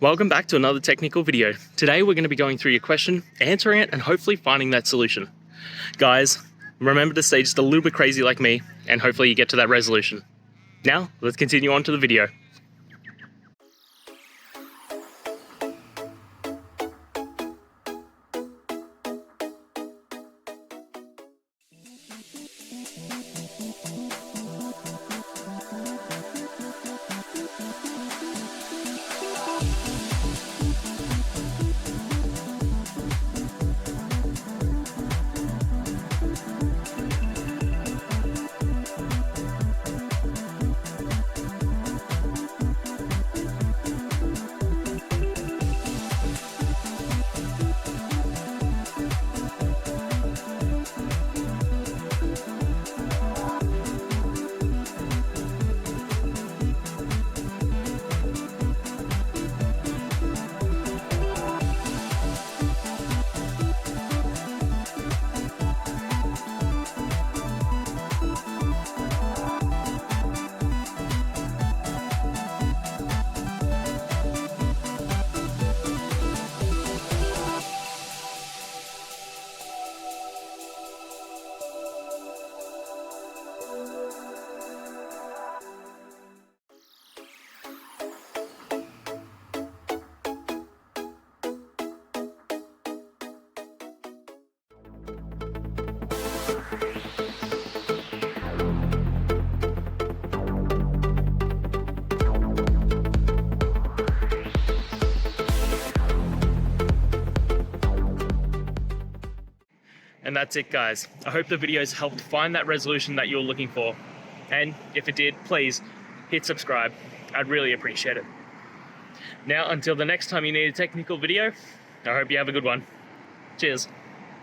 Welcome back to another technical video. Today we're going to be going through your question, answering it, and hopefully finding that solution. Guys, remember to stay just a little bit crazy like me, and hopefully you get to that resolution. Now, let's continue on to the video. And that's it, guys. I hope the videos helped find that resolution that you're looking for. And if it did, please hit subscribe. I'd really appreciate it. Now, until the next time you need a technical video, I hope you have a good one. Cheers.